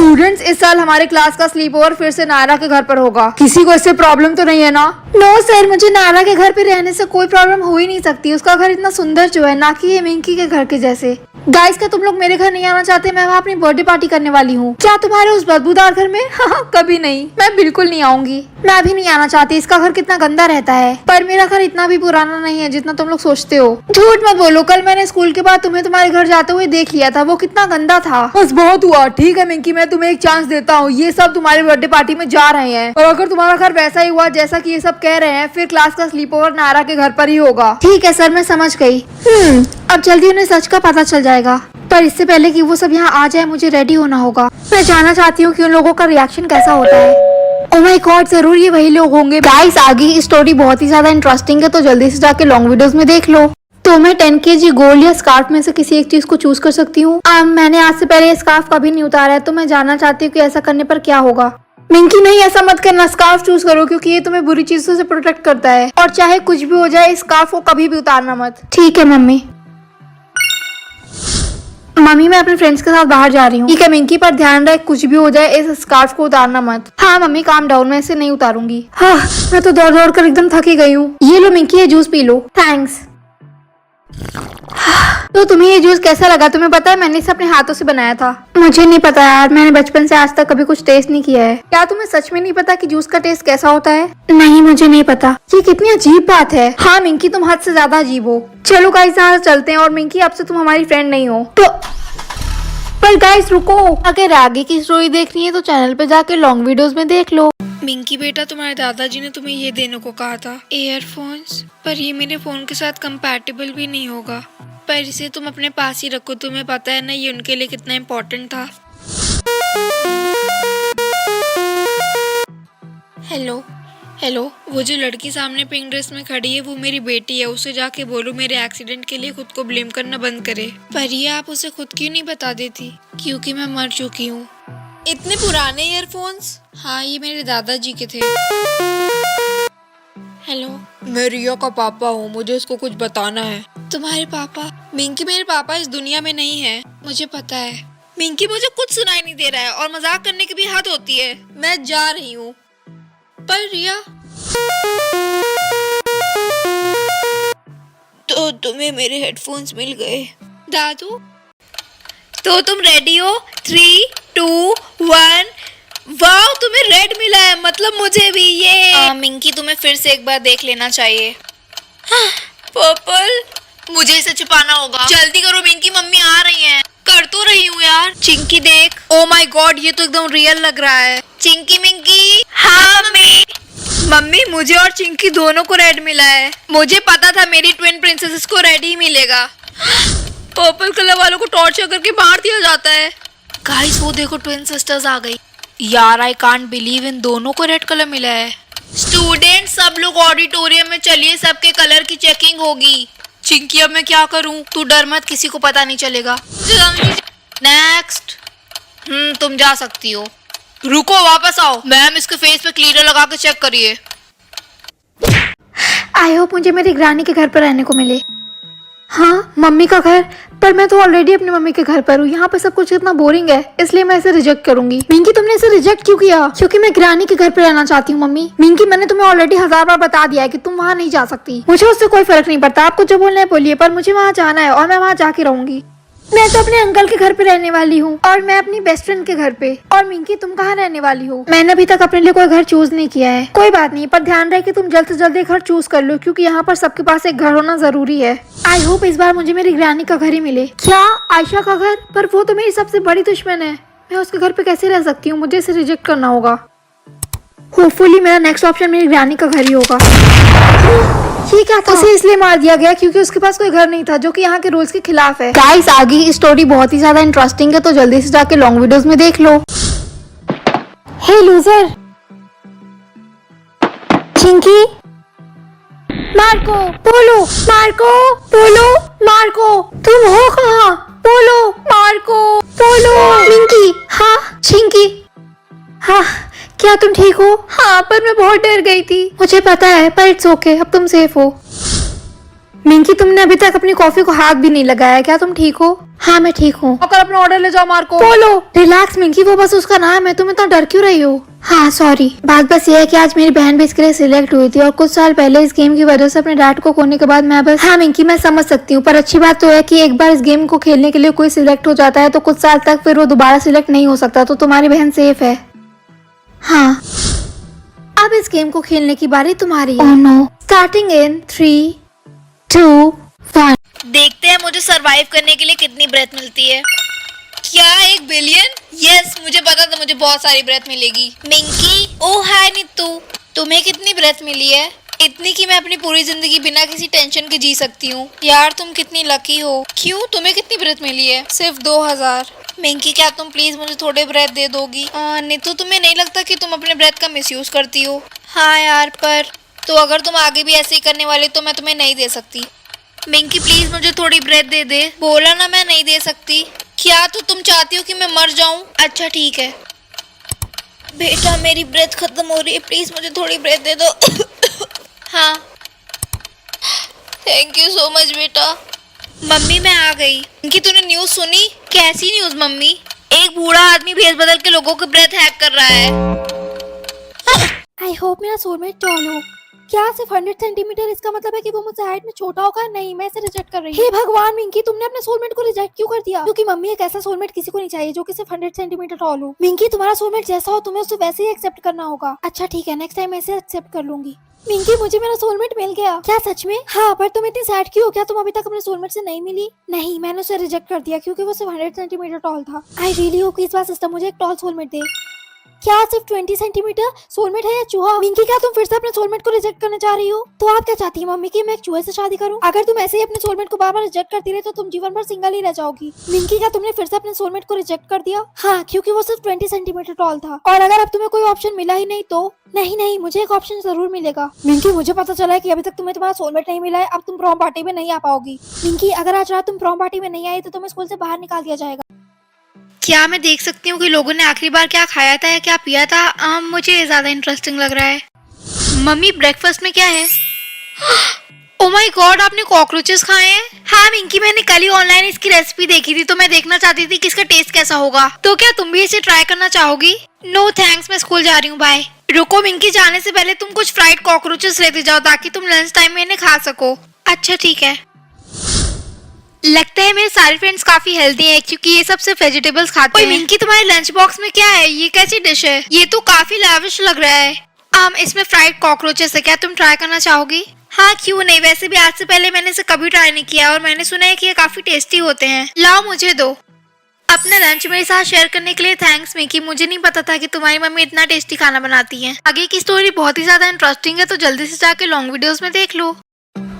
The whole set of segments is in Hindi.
स्टूडेंट्स, इस साल हमारे क्लास का स्लीप ओवर फिर से नायरा के घर पर होगा। किसी को इससे प्रॉब्लम तो नहीं है ना? नो सर, मुझे नायरा के घर पे रहने से कोई प्रॉब्लम हो ही नहीं सकती। उसका घर इतना सुंदर जो है, ना कि ये मिंकी के घर के जैसे। गाइस, क्या तुम लोग मेरे घर नहीं आना चाहते? मैं वहाँ अपनी बर्थडे पार्टी करने वाली हूँ। क्या तुम्हारे उस बदबूदार घर में? हाँ, कभी नहीं, मैं बिल्कुल नहीं आऊंगी। मैं भी नहीं आना चाहती। इसका घर कितना गंदा रहता है। पर मेरा घर इतना भी पुराना नहीं है जितना तुम लोग सोचते हो। झूठ मत बोलो, कल मैंने स्कूल के बाद तुम्हें तुम्हारे घर जाते हुए देख लिया था। वो कितना गंदा था। बस बहुत हुआ। ठीक है मिंकी, मैं तुम्हें एक चांस देता हूँ। ये सब तुम्हारे बर्थडे पार्टी में जा रहे हैं, और अगर तुम्हारा घर वैसा ही हुआ जैसा कि ये सब कह रहे हैं, फिर क्लास का स्लीप ओवर नायरा के घर पर ही होगा। ठीक है सर, मैं समझ गई। अब जल्दी उन्हें सच का पता चल जाएगा, पर इससे पहले कि वो सब यहाँ आ जाए मुझे रेडी होना होगा। मैं जानना चाहती हूँ कि उन लोगों का रिएक्शन कैसा होता है। ओह माय गॉड, जरूर ये वही लोग होंगे। गाइस, आगे की स्टोरी बहुत ही ज्यादा इंटरेस्टिंग है, तो जल्दी से जाके लॉन्ग वीडियोस में देख लो। तो मैं 10 kg गोल्ड या स्कार्फ में से किसी एक चीज को चूज कर सकती हूँ। मैंने आज से पहले ये स्कार्फ कभी नहीं उतारा है, तो मैं जानना चाहती हूँ कि ऐसा करने पर क्या होगा। मिंकी नहीं, ऐसा मत करना। स्कार्फ चूज करो, क्योंकि ये तुम्हें बुरी चीजों से प्रोटेक्ट करता है, और चाहे कुछ भी हो जाए, इस स्कार्फ को कभी भी उतारना मत। ठीक है मम्मी। मम्मी, मैं अपने फ्रेंड्स के साथ बाहर जा रही हूँ। ठीक है मिंकी, पर ध्यान रहे कुछ भी हो जाए, इस स्कार्फ को उतारना मत। हाँ मम्मी, काम डाउन, मैं इसे नहीं उतारूंगी। हाँ, मैं तो दौड़ दौड़ कर एकदम थकी गई हूँ। ये लो मिंकी, ये जूस पी लो। थैंक्स। तो तुम्हें ये जूस कैसा लगा? तुम्हें पता है मैंने इसे अपने हाथों से बनाया था। मुझे नहीं पता यार, मैंने बचपन से आज तक कभी कुछ टेस्ट नहीं किया है। क्या तुम्हें सच में नहीं पता कि जूस का टेस्ट कैसा होता है? नहीं, मुझे नहीं पता। ये कितनी अजीब बात है। हाँ मिंकी, तुम हद से ज्यादा अजीब हो। चलो गाइस, यहाँ चलते हैं। और मिंकी, अब से तुम हमारी फ्रेंड नहीं हो तो। पर गाइस रुको, अगर आगे की स्टोरी देखनी है तो चैनल पे जाके लॉन्ग वीडियोस में देख लो। मिंकी बेटा, तुम्हारे दादाजी ने तुम्हें ये देने को कहा था, ईयरफोन्स, पर ये मेरे फोन के साथ कंपैटिबल भी नहीं होगा। पर इसे तुम अपने पास ही रखो, तुम्हें पता है ना ये उनके लिए कितना इम्पोर्टेंट था। हेलो हेलो, वो जो लड़की सामने पिंक ड्रेस में खड़ी है वो मेरी बेटी है। उसे जाके बोलो मेरे एक्सीडेंट के लिए खुद को ब्लेम करना बंद करे। पर ये आप उसे खुद क्यों नहीं बता देती? क्योंकि मैं मर चुकी हूँ। इतने पुराने ईयरफोन्स? हाँ, ये मेरे दादाजी के थे। हेलो, मैं रिया का पापा हूँ, मुझे इसको कुछ बताना है। तुम्हारे पापा? मिंकी, मेरे पापा इस दुनिया में नहीं है, मुझे पता है। मिंकी, मुझे कुछ सुनाई नहीं दे रहा है, और मजाक करने की भी हद होती है। मैं जा रही हूँ। पर रिया, तो तुम्हें मेरे हेडफोन्स मिल गए। दादू, तो तुम रेडी हो? 3, 2, 1। वाह, तुम्हें रेड मिला है, मतलब मुझे भी। ये मिंकी, तुम्हें फिर से एक बार देख लेना चाहिए। पर्पल, मुझे इसे छुपाना होगा। जल्दी करो मिंकी, मम्मी आ रही हैं। कर तो रही हूँ यार। चिंकी देख। ओ माय गॉड, ये तो एकदम रियल लग रहा है। चिंकी मिंकी। हाँ मम्मी। मम्मी, मुझे और चिंकी दोनों को रेड मिला है। मुझे पता था मेरी ट्विन प्रिंसेस को रेड ही मिलेगा। पर्पल कलर वालों को टॉर्चर करके मार दिया जाता है। गाइस, वो देखो, ट्विन सिस्टर्स आ गई। यार, आई कांट बिलीव इन दोनों को रेड कलर मिला है। स्टूडेंट, सब लोग ऑडिटोरियम में चलिए, सबके कलर की चेकिंग होगी। चिंकी, अब मैं क्या करूं? तू डर मत, किसी को पता नहीं चलेगा। नेक्स्ट। तुम जा सकती हो। रुको, वापस आओ। मैम, इसके फेस पे क्लीनर लगा के चेक करिए। आई होप मुझे मेरी ग्रानी के घर पर रहने को मिले। हाँ, मम्मी का घर? पर मैं तो ऑलरेडी अपनी मम्मी के घर पर हूँ। यहाँ पे सब कुछ इतना बोरिंग है, इसलिए मैं इसे रिजेक्ट करूंगी। मिंकी, तुमने इसे रिजेक्ट क्यों किया? क्योंकि मैं ग्रानी के घर पर रहना चाहती हूँ। मम्मी, मिंकी, मैंने तुम्हें ऑलरेडी 1000 बार बता दिया है कि तुम वहाँ नहीं जा सकती। मुझे उससे कोई फर्क नहीं पड़ता, आपको जो बोलना है बोलिए, पर मुझे वहाँ जाना है और मैं वहाँ जाके रहूंगी। मैं तो अपने अंकल के घर पे रहने वाली हूँ, और मैं अपनी बेस्ट फ्रेंड के घर पे। और मिंकी, तुम कहाँ रहने वाली हो? मैंने अभी तक अपने लिए कोई घर चूज नहीं किया है। कोई बात नहीं, पर ध्यान रहे कि तुम जल्द से जल्द एक घर चूज कर लो, क्योंकि यहाँ पर सबके पास एक घर होना जरूरी है। आई होप इस बार मुझे मेरी ग्रानी का घर ही मिले। क्या? आयशा का घर? पर वो तो मेरी सबसे बड़ी दुश्मन है। मैं उसके घर पे कैसे रह सकती हूँ? मुझे इसे रिजेक्ट करना होगा। होपफुली मेरा नेक्स्ट ऑप्शन मेरी ग्रानी का घर ही होगा। ये क्या था? उसे इसलिए मार दिया गया क्योंकि उसके पास कोई घर नहीं था, जो कि यहाँ के रूल्स के खिलाफ है। गाइस, आगे की स्टोरी बहुत ही ज्यादा इंटरेस्टिंग है, तो जल्दी से जाके लॉन्ग वीडियोस में देख लो। हे लूजर। चिंकी, मार्को, पोलो, मार्को, पोलो, मार्को, तुम हो कहाँ? पोलो, मार्को, पोलो, मिंकी। हाँ, चिंकी। हाँ, क्या तुम ठीक हो? हाँ, पर मैं बहुत डर गई थी। मुझे पता है, पर इट्स ओके, अब तुम सेफ हो। मिंकी, तुमने अभी तक अपनी कॉफी को हाथ भी नहीं लगाया, क्या तुम ठीक हो? हाँ मैं ठीक हूँ। अगर अपना ऑर्डर ले जाओ मार्को। बोलो। रिलैक्स मिंकी, वो बस उसका नाम है, तुम इतना डर क्यों रही हो? हाँ सॉरी। बात बस ये है कि आज मेरी बहन भी इसके लिए सिलेक्ट हुई थी और कुछ साल पहले इस गेम की वजह से अपने डैड को खोने के बाद मैं बस। हाँ मिंकी मैं समझ सकती हूँ, पर अच्छी बात तो है कि एक बार इस गेम को खेलने के लिए कोई सिलेक्ट हो जाता है तो कुछ साल तक फिर वो दोबारा सिलेक्ट नहीं हो सकता, तो तुम्हारी बहन सेफ है। हाँ अब इस गेम को खेलने की बारी तुम्हारी है। Oh no. Starting in 3, 2, 1। देखते हैं मुझे सरवाइव करने के लिए कितनी ब्रेथ मिलती है। क्या 1 बिलियन? यस, मुझे पता था मुझे बहुत सारी ब्रेथ मिलेगी। मिंकी, ओ हाय नीतू, तुम्हें कितनी ब्रेथ मिली है? इतनी कि मैं अपनी पूरी जिंदगी बिना किसी टेंशन के जी सकती हूँ। यार तुम कितनी लकी हो। क्यों, तुम्हें कितनी ब्रेथ मिली है? सिर्फ 2000। मिंकी क्या तुम प्लीज मुझे थोड़े ब्रेथ दे दोगी? नीतू तुम्हें नहीं लगता कि तुम अपने ब्रेथ का मिसयूज करती हो? हाँ यार, पर तो अगर तुम आगे भी ऐसे ही करने वाले तो मैं तुम्हें नहीं दे सकती। मिंकी प्लीज मुझे थोड़ी ब्रेथ दे दे। बोला ना मैं नहीं दे सकती। क्या तो तुम चाहती हो कि मैं मर जाऊं? अच्छा ठीक है बेटा, मेरी ब्रेथ खत्म हो रही है, प्लीज मुझे थोड़ी ब्रेथ दे दो। हाँ थैंक यू सो मच बेटा। मम्मी मैं आ गई। मिंकी तूने न्यूज सुनी? कैसी न्यूज मम्मी? एक बूढ़ा आदमी भेस बदल के लोगों के ब्रेथ हैक कर रहा है। आई होप मेरा सोलमेट टॉल हो। क्या सिर्फ 100 सेंटीमीटर? इसका मतलब है कि वो मुझसे हाइट में छोटा होगा? नहीं, मैं इसे रिजेक्ट कर रही हूँ। हे भगवान मिंकी, तुमने अपने सोलमेट को रिजेक्ट क्यों कर दिया? क्योंकि मम्मी एक ऐसा सोलमेट किसी को नहीं चाहिए जो कि सिर्फ 100 सेंटीमीटर टॉल हो। मिंकी तुम्हारा सोलमेट जैसा हो तुम्हें उसे वैसे ही एक्सेप्ट करना होगा। अच्छा ठीक है, नेक्स्ट टाइम मैं इसे एक्सेप्ट कर लूंगी। मिंकी मुझे मेरा सोलमेट मिल गया। क्या सच में? हाँ, पर तुम इतनी सैड क्यों हो? क्या तुम अभी तक अपने सोलमेट से नहीं मिली? नहीं, मैंने उसे रिजेक्ट कर दिया क्योंकि वो सिर्फ 100 सेंटीमीटर टॉल था। आई रियली होप कि इस बार सिस्टम मुझे एक टॉल सोलमेट दे। क्या सिर्फ 20 सेंटीमीटर? सोलमेट है या चूहा? मिंकी क्या तुम फिर से अपने सोलमेट को रिजेक्ट करना चाह रही हो? तो आप क्या चाहती हैं मम्मी कि मैं एक चूहे से शादी करूं? अगर तुम ऐसे ही अपने सोलमेट को बार बार रिजेक्ट करती रहे तो तुम जीवन भर सिंगल ही रह जाओगी। मिंकी क्या तुमने फिर से अपने सोलमेट को रिजेक्ट कर दिया? हाँ, क्योंकि वो सिर्फ 20 सेंटीमीटर टॉल था। और अगर अब तुम्हें कोई ऑप्शन मिला ही नहीं तो? नहीं, मुझे एक ऑप्शन जरूर मिलेगा। मिंकी मुझे पता चला है कि अभी तक तुम्हें तुम्हारा सोलमेट नहीं मिला है, अब तुम प्रॉम पार्टी में नहीं आ पाओगी। मिंकी अगर आज रात तुम प्रॉम पार्टी में नहीं आई तो तुम्हें स्कूल से बाहर निकाल दिया जाएगा। क्या मैं देख सकती हूँ कि लोगों ने आखिरी बार क्या खाया था या क्या पिया था? मुझे ज्यादा इंटरेस्टिंग लग रहा है। मम्मी ब्रेकफास्ट में क्या है? ओ माय गॉड, आपने कॉकरोचेस खाए हैं? हाँ मिंकी, मैंने कल ही ऑनलाइन इसकी रेसिपी देखी थी तो मैं देखना चाहती थी कि इसका टेस्ट कैसा होगा। तो क्या तुम भी इसे ट्राई करना चाहोगी? नो थैंक्स, मैं स्कूल जा रही हूँ, बाय। रुको मिंकी, जाने से पहले तुम कुछ फ्राइड कॉकरोचेस लेते जाओ ताकि तुम लंच टाइम में इन्हें खा सको। अच्छा ठीक है। लगता है मेरे सारे फ्रेंड्स काफी हेल्दी हैं क्योंकि ये सब सिर्फ वेजिटेबल्स खाते हैं। मिंकी तुम्हारे लंच बॉक्स में क्या है? ये कैसी डिश है? ये तो काफी लाविश लग रहा है। इसमें फ्राइड कॉकरोचेस है, क्या तुम ट्राई करना चाहोगी? हाँ क्यों नहीं, वैसे भी आज से पहले मैंने इसे कभी ट्राई नहीं किया और मैंने सुना है कि ये काफी टेस्टी होते हैं। लाओ मुझे दो। अपना लंच मेरे साथ शेयर करने के लिए थैंक्स मिंकी, मुझे नहीं पता था कि तुम्हारी मम्मी इतना टेस्टी खाना बनाती है। आगे की स्टोरी बहुत ही ज्यादा इंटरेस्टिंग है तो जल्दी से जाके लॉन्ग वीडियोस में देख लो।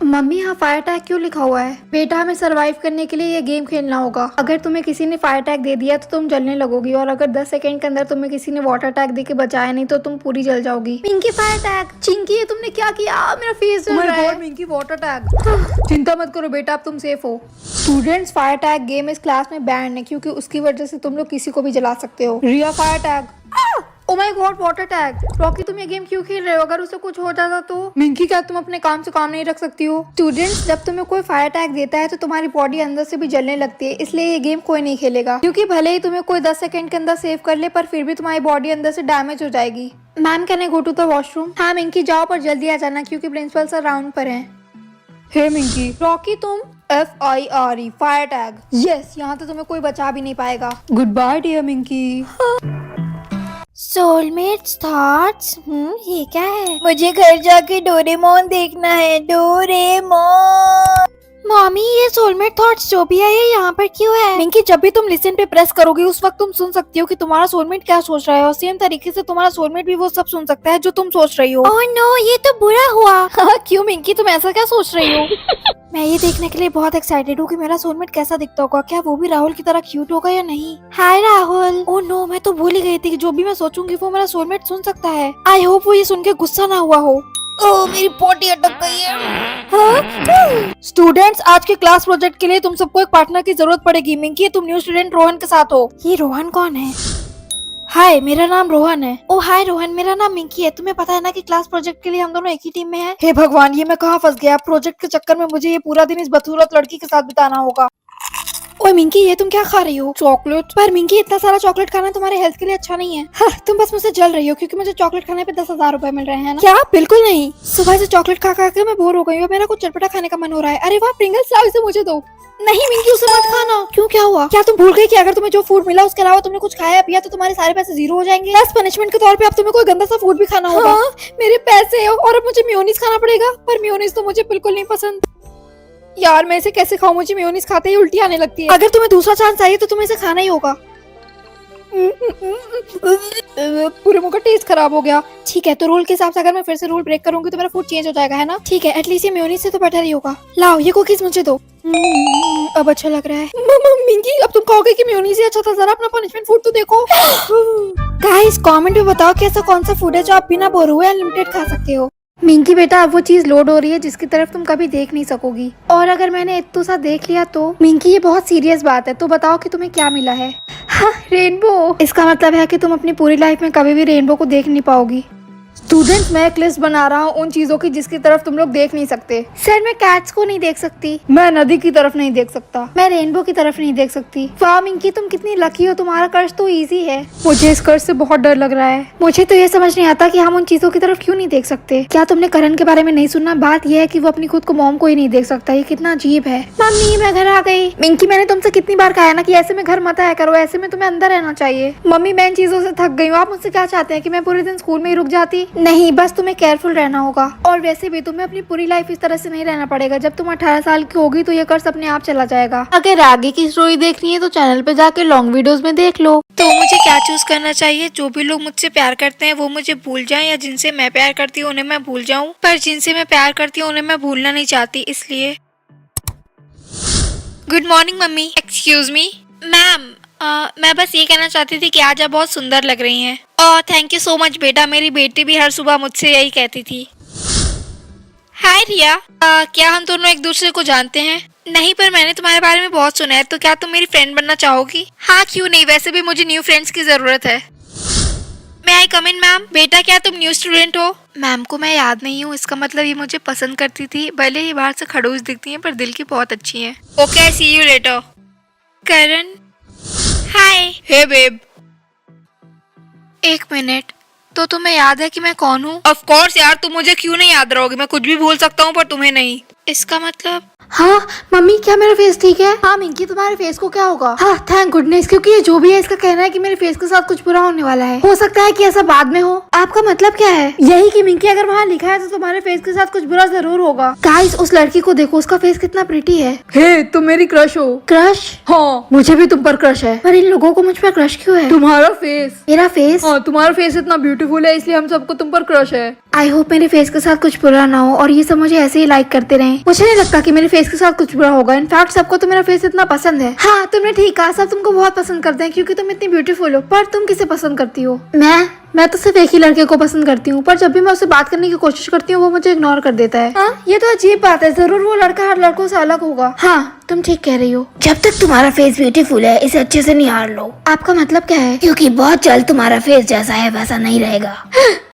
मम्मी यहाँ फायर टैग क्यों लिखा हुआ है? बेटा हमें सरवाइव करने के लिए ये गेम खेलना होगा। अगर तुम्हें किसी ने फायर टैग दे दिया तो तुम जलने लगोगी और अगर 10 सेकंड के अंदर तुम्हें किसी ने वाटर टैग दे के बचाया नहीं तो तुम पूरी जल जाओगी। Minki fire tag. चिंकी ये तुमने क्या किया? मेरा फेस जल रहा है। Minki water tag. चिंता मत करो बेटा, अब तुम सेफ हो। स्टूडेंट्स, फायर टैग गेम इस क्लास में बैन है क्योंकि उसकी वजह से तुम लोग किसी को भी जला सकते हो। Riya fire tag. Oh my god water tag. Rocky तुम ये गेम क्यों खेल रहे हो? अगर उसे कुछ हो जाता तो? मिंकी क्या तुम अपने काम से काम नहीं रख सकती हो? स्टूडेंट्स, जब तुम्हें कोई फायर टैग देता है तो तुम्हारी बॉडी अंदर से भी जलने लगती है, इसलिए ये गेम कोई नहीं खेलेगा क्योंकि भले ही तुम्हें कोई 10 सेकंड के अंदर सेव कर ले पर फिर भी तुम्हारी बॉडी अंदर से डैमेज हो जाएगी। Ma'am can I go to the washroom? हाँ मिंकी जाओ, पर जल्दी आ जाना क्योंकि प्रिंसिपल सर राउंड पर है। Hey Minky. रॉकी तुम FIRE फायर टैग। यस, यहाँ तो तुम्हें कोई बचा भी नहीं पाएगा। Good bye dear Minky. Soulmates thoughts. ये क्या है? मुझे घर जाके डोरेमोन देखना है। डोरेमोन। मॉमी ये सोलमेट थॉट्स जो भी है ये यहाँ पर क्यों है? मिंकी जब भी तुम लिसन पे प्रेस करोगी उस वक्त तुम सुन सकती हो कि तुम्हारा सोलमेट क्या सोच रहा है और सेम तरीके से तुम्हारा सोलमेट भी वो सब सुन सकता है जो तुम सोच रही हो। ओह नो, ये तो बुरा हुआ। क्यों मिंकी, तुम ऐसा क्या सोच रही हो? मैं ये देखने के लिए बहुत एक्साइटेड हूँ कि मेरा सोलमेट कैसा दिखता होगा। क्या वो भी राहुल की तरह क्यूट होगा या नहीं? हाय राहुल। ओह नो, मैं तो भूल ही गई थी कि जो भी मैं सोचूंगी वो मेरा सोलमेट सुन सकता है। आई होप वो ये सुन के गुस्सा ना हुआ हो। ओह मेरी पोटी अटक गई है। स्टूडेंट्स, आज के क्लास प्रोजेक्ट के लिए तुम सबको एक पार्टनर की जरूरत पड़ेगी। मिंकी तुम न्यू स्टूडेंट रोहन के साथ हो। ये रोहन कौन है? हाय मेरा नाम रोहन है। ओ हाय रोहन, मेरा नाम मिंकी है। तुम्हें पता है ना कि क्लास प्रोजेक्ट के लिए हम दोनों एक ही टीम में हैं। हे भगवान, ये मैं कहाँ फंस गया? प्रोजेक्ट के चक्कर में मुझे ये पूरा दिन इस बदसूरत लड़की के साथ बिताना होगा। ओए मिंकी, ये तुम क्या खा रही हो? चॉकलेट। पर मिंकी, इतना सारा चॉकलेट खाना तुम्हारे हेल्थ के लिए अच्छा नहीं है। हाँ, तुम बस मुझसे जल रही हो क्योंकि मुझे चॉकलेट खाने पे 10,000 रुपए मिल रहे हैं ना? क्या? बिल्कुल नहीं। सुबह से चॉकलेट खा खा के मैं बोर हो गई हूँ, मेरा कुछ चटपटा खाने का मन हो रहा है। अरे वाह, प्रिंगल्स लाओ, इसे मुझे दो। नहीं मिंकी, उसे मत खाना। क्यों, क्या हुआ? क्या तुम भूल गई कि अगर तुम्हें जो फूड मिला उसके अलावा तुमने कुछ खाया पिया तो तुम्हारे सारे पैसे जीरो हो जाएंगे? बस पनिशमेंट के तौर पे अब तुम्हें कोई गंदा सा फूड भी खाना होगा। हाँ, मेरे पैसे और अब मुझे मेयोनीज खाना पड़ेगा। पर मेयोनीज तो मुझे बिल्कुल नहीं पसंद। यार, मैं इसे कैसे खाऊं? मुझे मेयोनीज खाते ही उल्टी आने लगती है। अगर तुम्हें दूसरा चांस चाहिए तो तुम्हें इसे खाना ही होगा। पूरे मुंह का टेस्ट खराब हो गया। ठीक है, तो रूल के हिसाब से अगर मैं फिर से रूल ब्रेक करूंगी तो मेरा फूड चेंज हो जाएगा, है ना? ठीक है, एटलीस्ट ये मेयोनीज से तो बेटर ही होगा। लाओ, ये कुकीज मुझे दो। अब अच्छा लग रहा है। मिंकी, अब तुम कहोगे कि मेयोनीज ही अच्छा था? जरा अपना पनिशमेंट फूड तो देखो। गाइस, कमेंट में बताओ कि ऐसा कौन सा फूड है जो आप बिना बोर हुए अनलिमिटेड खा सकते हो। मिंकी बेटा, अब वो चीज लोड हो रही है जिसकी तरफ तुम कभी देख नहीं सकोगी। और अगर मैंने इतना सा देख लिया तो? मिंकी, ये बहुत सीरियस बात है, तो बताओ कि तुम्हें क्या मिला है? हाँ, रेनबो। इसका मतलब है कि तुम अपनी पूरी लाइफ में कभी भी रेनबो को देख नहीं पाओगी। स्टूडेंट्स, मैं एक लिस्ट बना रहा हूँ उन चीजों की जिसकी तरफ तुम लोग देख नहीं सकते। सर, मैं कैट्स को नहीं देख सकती। मैं नदी की तरफ नहीं देख सकता। मैं रेनबो की तरफ नहीं देख सकती। वाह मिंकी, तुम कितनी लकी हो, तुम्हारा कर्ज तो इजी है। मुझे इस कर्ज से बहुत डर लग रहा है। मुझे तो ये समझ नहीं आता कि हम उन चीजों की तरफ क्यों नहीं देख सकते। क्या तुमने करण के बारे में नहीं सुना? बात यह है कि वो अपनी खुद को मॉम को ही नहीं देख सकता। ये कितना अजीब है। मम्मी, मैं घर आ गई। मिंकी, मैंने तुमसे कितनी बार कहा है ना कि ऐसे में घर मत आया करो, ऐसे में तुम्हें अंदर रहना चाहिए। मम्मी, मैं इन चीजों से थक गई हूँ। आप मुझसे क्या चाहते हैं कि मैं पूरे दिन स्कूल में ही रुक जाती? नहीं, बस तुम्हें केयरफुल रहना होगा। और वैसे भी तुम्हें अपनी पूरी लाइफ इस तरह से नहीं रहना पड़ेगा। जब तुम 18 साल की होगी तो ये कर्ज अपने आप चला जाएगा। अगर आगे की स्टोरी देखनी है तो चैनल पे जाके लॉन्ग वीडियोस में देख लो। तो मुझे क्या चूज करना चाहिए? जो भी लोग मुझसे प्यार करते हैं वो मुझे भूल जाएं, या जिनसे मैं प्यार करती हूँ उन्हें मैं भूल जाऊं? पर जिनसे मैं प्यार करती हूँ उन्हें मैं भूलना नहीं चाहती, इसलिए। Good morning mummy. Excuse me ma'am, मैं बस ये कहना चाहती थी कि आज आप बहुत सुंदर लग रही हैं। ओह, थैंक यू सो मच बेटा। मेरी बेटी भी हर सुबह मुझसे यही कहती थी। हाय रिया, क्या हम दोनों एक दूसरे को जानते हैं? नहीं, पर मैंने तुम्हारे बारे में बहुत सुना है, तो क्या तुम मेरी फ्रेंड बनना चाहोगी? हाँ, क्यों नहीं, वैसे भी मुझे न्यू फ्रेंड्स की जरूरत है। मैं आई कम इन मैम? बेटा, क्या तुम न्यू स्टूडेंट हो? मैम को मैं याद नहीं हूँ। इसका मतलब ये मुझे पसंद करती थी। भले ही बाहर से खड़ूस दिखती हैं पर दिल की बहुत अच्छी हैं। Okay, I see you later. Karan, hi. Hey babe. एक मिनट, तो तुम्हें याद है कि मैं कौन हूँ? ऑफ कोर्स यार, तुम मुझे क्यों नहीं याद रहोगी? मैं कुछ भी भूल सकता हूँ पर तुम्हें नहीं। इसका मतलब? हाँ मम्मी, क्या मेरा फेस ठीक है? हाँ मिंकी, तुम्हारे फेस को क्या होगा? हाँ, थैंक गुडनेस, क्योंकि ये जो भी है इसका कहना है कि मेरे फेस के साथ कुछ बुरा होने वाला है। हो सकता है कि ऐसा बाद में हो। आपका मतलब क्या है? यही कि मिंकी, अगर वहाँ लिखा है तो तुम्हारे फेस के साथ कुछ बुरा जरूर होगा। गाइस, उस लड़की को देखो, उसका फेस कितना प्रिटी है। हे, तुम मेरी क्रश हो। क्रश? हाँ, मुझे भी तुम पर क्रश है। पर इन लोगों को मुझ पर क्रश क्यों है? तुम्हारा फेस। मेरा फेस? हाँ, तुम्हारा फेस इतना ब्यूटीफुल है इसलिए हम सबको तुम पर क्रश है। आई होप मेरे फेस के साथ कुछ बुरा ना हो और ये सब मुझे ऐसे ही लाइक करते रहे। मुझे नहीं लगता कि मेरे फेस के साथ कुछ बुरा होगा। इनफैक्ट सबको तो मेरा फेस इतना पसंद है। हाँ, तुमने ठीक कहा, सब तुमको बहुत पसंद करते हैं क्योंकि तुम इतनी ब्यूटीफुल हो। पर तुम किसे पसंद करती हो? मैं तो सिर्फ एक ही लड़के को पसंद करती हूँ, पर जब भी मैं उससे बात करने की कोशिश करती हूँ वो मुझे इग्नोर कर देता है। हाँ, ये तो अजीब बात है। जरूर वो लड़का हर लड़कों से अलग होगा। हाँ, तुम ठीक कह रही हो। जब तक तुम्हारा फेस ब्यूटीफुल है, इसे अच्छे से निहार लो। आपका मतलब क्या है? क्योंकि बहुत जल्द तुम्हारा फेस जैसा है वैसा नहीं रहेगा।